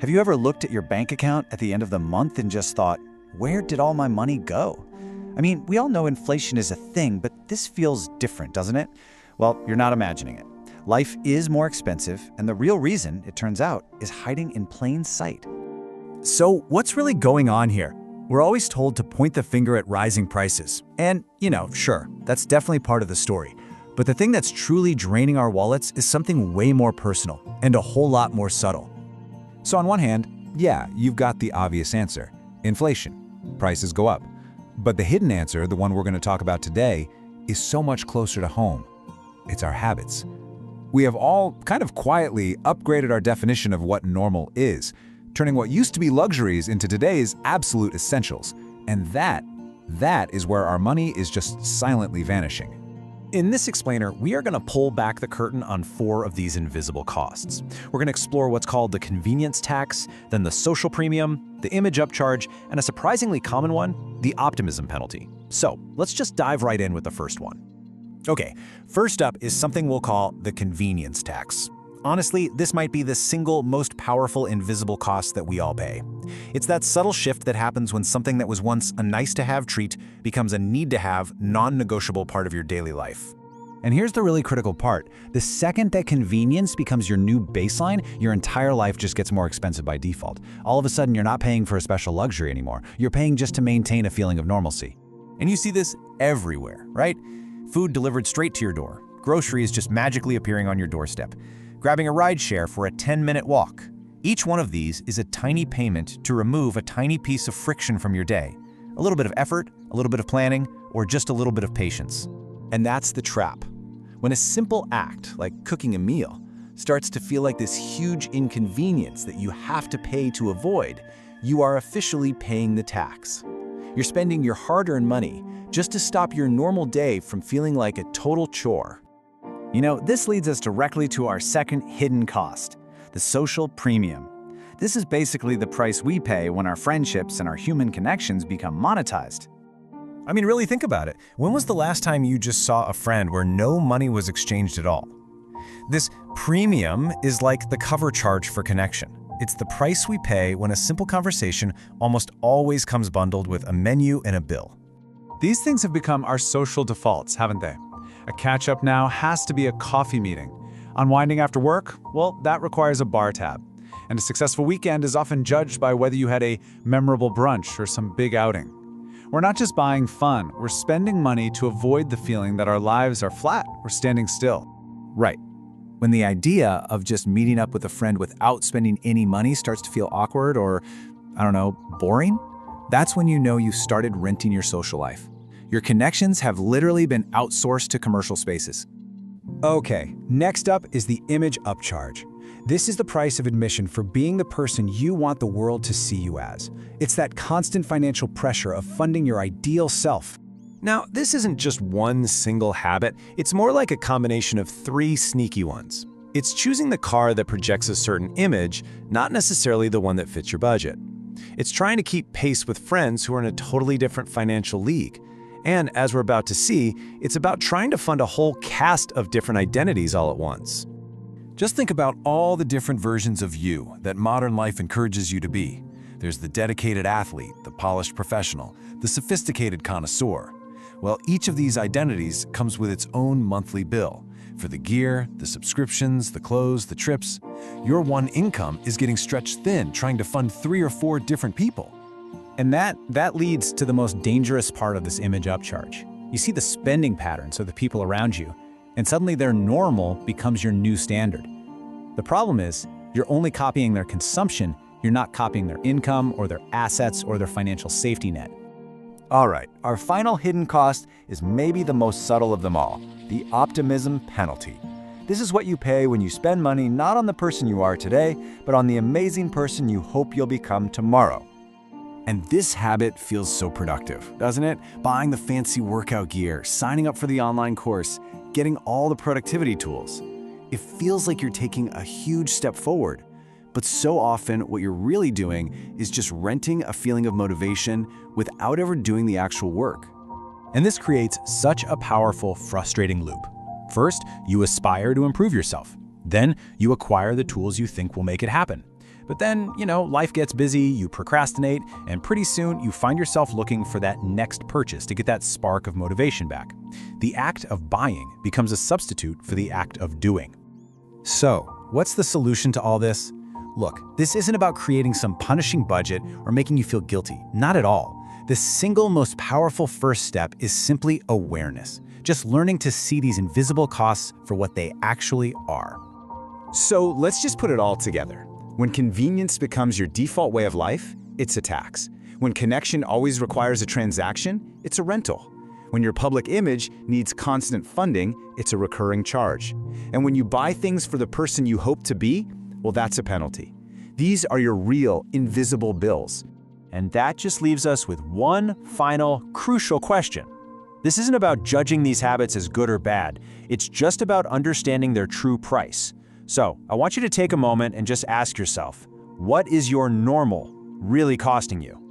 Have you ever looked at your bank account at the end of the month and just thought, where did all my money go? I mean, we all know inflation is a thing, but this feels different, doesn't it? Well, you're not imagining it. Life is more expensive, and the real reason, it turns out, is hiding in plain sight. So what's really going on here? We're always told to point the finger at rising prices. And, sure, that's definitely part of the story. But the thing that's truly draining our wallets is something way more personal and a whole lot more subtle. So on one hand, yeah, you've got the obvious answer. Inflation. Prices go up. But the hidden answer, the one we're going to talk about today, is so much closer to home. It's our habits. We have all kind of quietly upgraded our definition of what normal is, turning what used to be luxuries into today's absolute essentials. And that is where our money is just silently vanishing. In this explainer, we are going to pull back the curtain on 4 of these invisible costs. We're going to explore what's called the convenience tax, then the social premium, the image upcharge, and a surprisingly common one, the optimism penalty. So let's just dive right in with the first one. Okay, first up is something we'll call the convenience tax. Honestly, this might be the single most powerful invisible cost that we all pay. It's that subtle shift that happens when something that was once a nice-to-have treat becomes a need-to-have, non-negotiable part of your daily life. And here's the really critical part. The second that convenience becomes your new baseline, your entire life just gets more expensive by default. All of a sudden, you're not paying for a special luxury anymore. You're paying just to maintain a feeling of normalcy. And you see this everywhere, right? Food delivered straight to your door. Groceries just magically appearing on your doorstep. Grabbing a rideshare for a 10-minute walk. Each one of these is a tiny payment to remove a tiny piece of friction from your day. A little bit of effort, a little bit of planning, or just a little bit of patience. And that's the trap. When a simple act, like cooking a meal, starts to feel like this huge inconvenience that you have to pay to avoid, you are officially paying the tax. You're spending your hard-earned money just to stop your normal day from feeling like a total chore. This leads us directly to our second hidden cost, the social premium. This is basically the price we pay when our friendships and our human connections become monetized. I mean, really think about it. When was the last time you just saw a friend where no money was exchanged at all? This premium is like the cover charge for connection. It's the price we pay when a simple conversation almost always comes bundled with a menu and a bill. These things have become our social defaults, haven't they? A catch-up now has to be a coffee meeting. Unwinding after work? Well, that requires a bar tab. And a successful weekend is often judged by whether you had a memorable brunch or some big outing. We're not just buying fun, we're spending money to avoid the feeling that our lives are flat or standing still. Right. When the idea of just meeting up with a friend without spending any money starts to feel awkward or, boring, that's when you know you started renting your social life. Your connections have literally been outsourced to commercial spaces. Okay, next up is the image upcharge. This is the price of admission for being the person you want the world to see you as. It's that constant financial pressure of funding your ideal self. Now, this isn't just one single habit. It's more like a combination of 3 sneaky ones. It's choosing the car that projects a certain image, not necessarily the one that fits your budget. It's trying to keep pace with friends who are in a totally different financial league. And as we're about to see, it's about trying to fund a whole cast of different identities all at once. Just think about all the different versions of you that modern life encourages you to be. There's the dedicated athlete, the polished professional, the sophisticated connoisseur. Well, each of these identities comes with its own monthly bill. For the gear, the subscriptions, the clothes, the trips, your one income is getting stretched thin trying to fund 3 or 4 different people. And that leads to the most dangerous part of this image upcharge. You see the spending patterns of the people around you, and suddenly their normal becomes your new standard. The problem is, you're only copying their consumption, you're not copying their income or their assets or their financial safety net. All right, our final hidden cost is maybe the most subtle of them all, the optimism penalty. This is what you pay when you spend money not on the person you are today, but on the amazing person you hope you'll become tomorrow. And this habit feels so productive, doesn't it? Buying the fancy workout gear, signing up for the online course, getting all the productivity tools. It feels like you're taking a huge step forward. But so often, what you're really doing is just renting a feeling of motivation without ever doing the actual work. And this creates such a powerful, frustrating loop. First, you aspire to improve yourself. Then, you acquire the tools you think will make it happen. But then, life gets busy, you procrastinate, and pretty soon you find yourself looking for that next purchase to get that spark of motivation back. The act of buying becomes a substitute for the act of doing. So, what's the solution to all this? Look, this isn't about creating some punishing budget or making you feel guilty. Not at all. The single most powerful first step is simply awareness. Just learning to see these invisible costs for what they actually are. So let's just put it all together. When convenience becomes your default way of life, it's a tax. When connection always requires a transaction, it's a rental. When your public image needs constant funding, it's a recurring charge. And when you buy things for the person you hope to be, well, that's a penalty. These are your real, invisible bills. And that just leaves us with one final, crucial question. This isn't about judging these habits as good or bad. It's just about understanding their true price. So, I want you to take a moment and just ask yourself, what is your normal really costing you?